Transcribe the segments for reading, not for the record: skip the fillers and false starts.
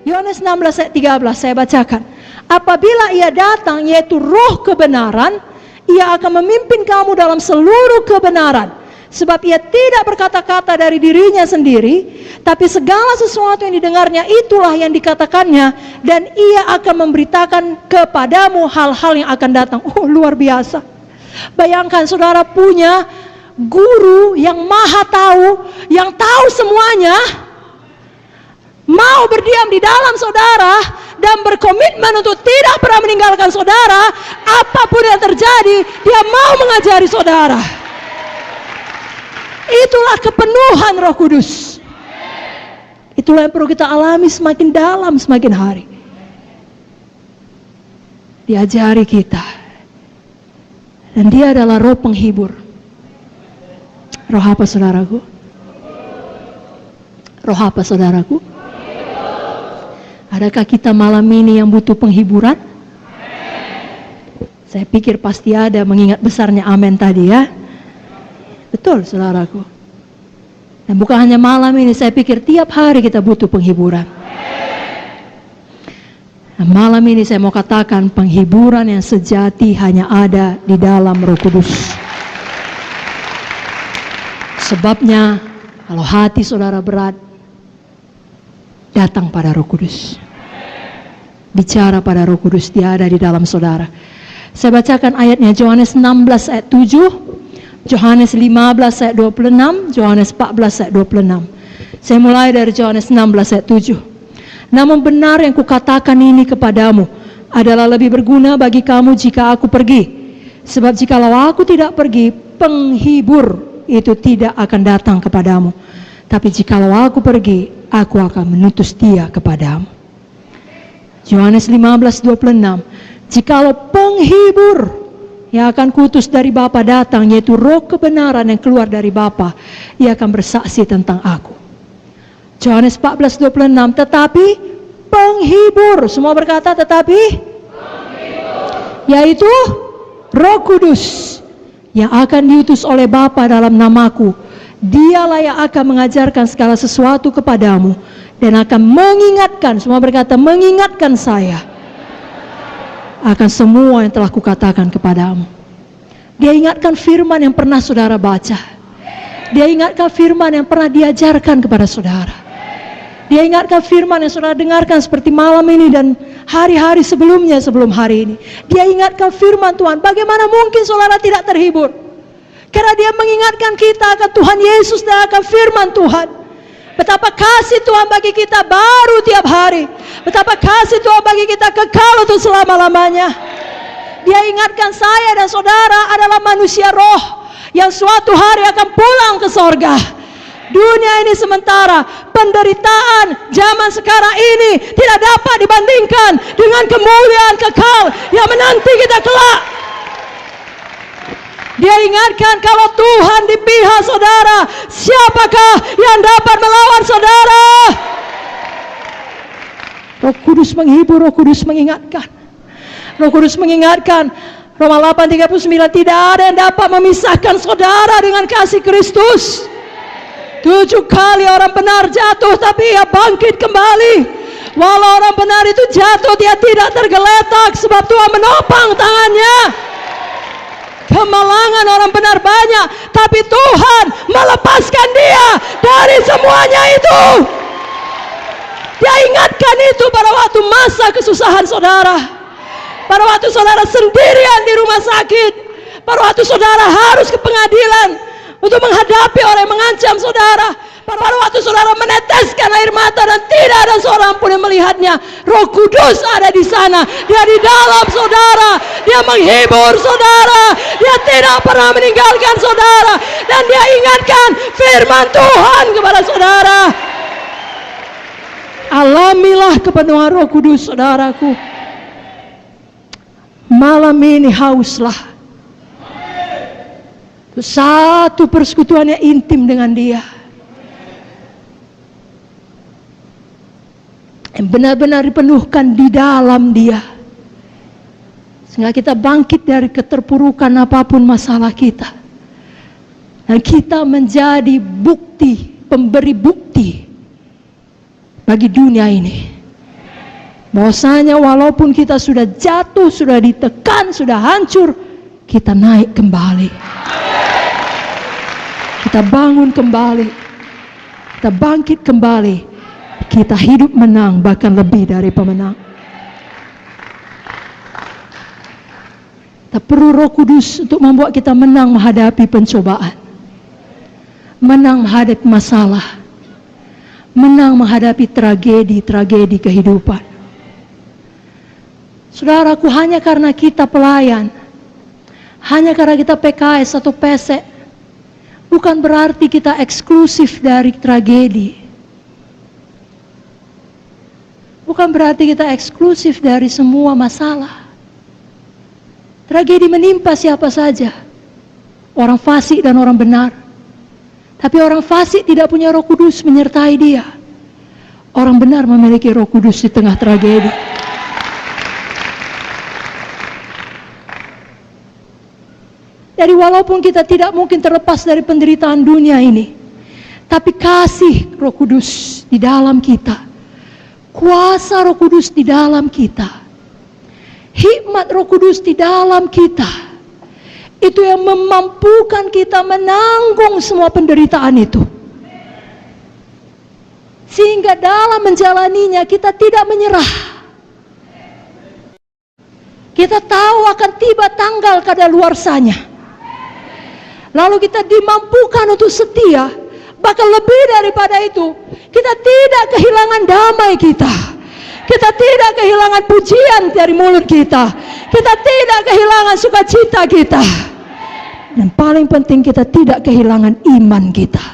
Yohanes 16 ayat 13 saya bacakan. Apabila ia datang, yaitu roh kebenaran, ia akan memimpin kamu dalam seluruh kebenaran. Sebab ia tidak berkata-kata dari dirinya sendiri, tapi segala sesuatu yang didengarnya itulah yang dikatakannya, dan ia akan memberitakan kepadamu hal-hal yang akan datang. Oh, luar biasa. Bayangkan saudara punya guru yang maha tahu, yang tahu semuanya, mau berdiam di dalam saudara dan berkomitmen untuk tidak pernah meninggalkan saudara. Apapun yang terjadi, dia mau mengajari saudara. Itulah kepenuhan Roh Kudus. Itulah yang perlu kita alami semakin dalam semakin hari. Diajari kita. Dan dia adalah roh penghibur. Roh apa saudaraku? Roh apa saudaraku? Adakah kita malam ini yang butuh penghiburan? Saya pikir pasti ada, mengingat besarnya amin tadi ya. Betul saudaraku. Dan bukan hanya malam ini, saya pikir tiap hari kita butuh penghiburan. Nah, malam ini saya mau katakan penghiburan yang sejati hanya ada di dalam Roh Kudus. Sebabnya kalau hati saudara berat, datang pada Roh Kudus. Bicara pada Roh Kudus, dia ada di dalam saudara. Saya bacakan ayatnya, Yohanes 16 ayat 7. Yohanes 15 ayat 26, Yohanes 14 ayat 26. Saya mulai dari Yohanes 16 ayat 7. Namun benar yang kukatakan ini kepadamu adalah lebih berguna bagi kamu jika aku pergi. Sebab jikalau aku tidak pergi, penghibur itu tidak akan datang kepadamu. Tapi jikalau aku pergi, aku akan mengutus dia kepadamu. Yohanes 15:26. Jikalau penghibur yang akan kutus dari Bapa datang, yaitu roh kebenaran yang keluar dari Bapa, ia akan bersaksi tentang aku. Yohanes 14:26. Tetapi penghibur, semua berkata tetapi penghibur, yaitu Roh Kudus yang akan diutus oleh Bapa dalam namaku, dialah yang akan mengajarkan segala sesuatu kepadamu dan akan mengingatkan, semua berkata mengingatkan saya akan semua yang telah kukatakan kepadamu. Dia ingatkan firman yang pernah saudara baca. Dia ingatkan firman yang pernah diajarkan kepada saudara. Dia ingatkan firman yang saudara dengarkan seperti malam ini dan hari-hari sebelumnya sebelum hari ini. Dia ingatkan firman Tuhan. Bagaimana mungkin saudara tidak terhibur? Karena dia mengingatkan kita akan Tuhan Yesus dan akan firman Tuhan. Betapa kasih Tuhan bagi kita baru tiap hari. Betapa kasih Tuhan bagi kita kekal untuk selama-lamanya. Dia ingatkan saya dan saudara adalah manusia roh yang suatu hari akan pulang ke sorga. Dunia ini sementara, penderitaan zaman sekarang ini tidak dapat dibandingkan dengan kemuliaan kekal yang menanti kita kelak. Dia ingatkan kalau Tuhan di pihak saudara, siapakah yang dapat melawan saudara? Roh Kudus menghibur, Roh Kudus mengingatkan. Roh Kudus mengingatkan, Roma 8:39, tidak ada yang dapat memisahkan saudara dengan kasih Kristus. 7 kali orang benar jatuh, tapi ia bangkit kembali. Walau orang benar itu jatuh, dia tidak tergeletak, sebab Tuhan menopang tangannya. Kemalangan orang benar banyak, tapi Tuhan melepaskan dia dari semuanya itu. Dia ingatkan itu pada waktu masa kesusahan saudara, pada waktu saudara sendirian di rumah sakit, pada waktu saudara harus ke pengadilan untuk menghadapi orang yang mengancam saudara, pada waktu saudara meneteskan air mata dan tidak ada seorang pun yang melihatnya. Roh Kudus ada di sana, dia di dalam saudara, dia menghibur saudara, dia tidak pernah meninggalkan saudara, dan dia ingatkan firman Tuhan kepada saudara. Alamilah kepenuhan Roh Kudus saudaraku. Malam ini hauslah satu persekutuan yang intim dengan dia, yang benar-benar dipenuhkan di dalam dia, sehingga kita bangkit dari keterpurukan apapun masalah kita, dan kita menjadi bukti, pemberi bukti bagi dunia ini Bahwasanya walaupun kita sudah jatuh, sudah ditekan, sudah hancur, kita naik kembali. Kita bangun kembali. Kita bangkit kembali. Kita hidup menang, bahkan lebih dari pemenang. Kita perlu Roh Kudus untuk membuat kita menang menghadapi pencobaan. Menang menghadapi masalah. Menang menghadapi tragedi-tragedi kehidupan. Saudaraku, hanya karena kita pelayan, hanya karena kita PKS atau PSE, bukan berarti kita eksklusif dari tragedi. Bukan berarti kita eksklusif dari semua masalah. Tragedi menimpa siapa saja, orang fasik dan orang benar. Tapi orang fasik tidak punya Roh Kudus menyertai dia. Orang benar memiliki Roh Kudus di tengah tragedi. Jadi walaupun kita tidak mungkin terlepas dari penderitaan dunia ini, tapi kasih Roh Kudus di dalam kita, kuasa Roh Kudus di dalam kita, hikmat Roh Kudus di dalam kita, itu yang memampukan kita menanggung semua penderitaan itu. Sehingga dalam menjalaninya kita tidak menyerah. Kita tahu akan tiba tanggal kadaluarsanya. Lalu kita dimampukan untuk setia. Bahkan lebih daripada itu, kita tidak kehilangan damai kita. Kita tidak kehilangan pujian dari mulut kita. Kita tidak kehilangan sukacita kita. Dan paling penting, kita tidak kehilangan iman kita.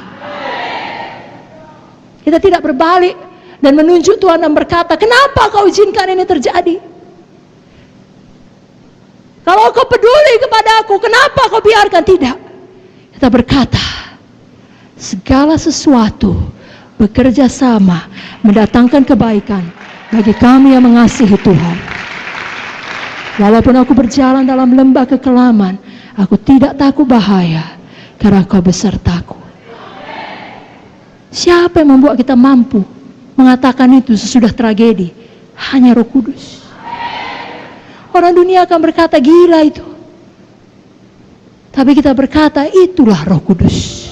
Kita tidak berbalik dan menunjuk Tuhan dan berkata, kenapa kau izinkan ini terjadi? Kalau kau peduli kepada aku, kenapa kau biarkan? Tidak. Kita berkata, segala sesuatu bekerja sama mendatangkan kebaikan bagi kami yang mengasihi Tuhan. Walaupun aku berjalan dalam lembah kekelaman, aku tidak takut bahaya, karena Kau besertaku. Siapa yang membuat kita mampu mengatakan itu sesudah tragedi? Hanya Roh Kudus. Orang dunia akan berkata, gila itu. Tapi kita berkata, itulah Roh Kudus.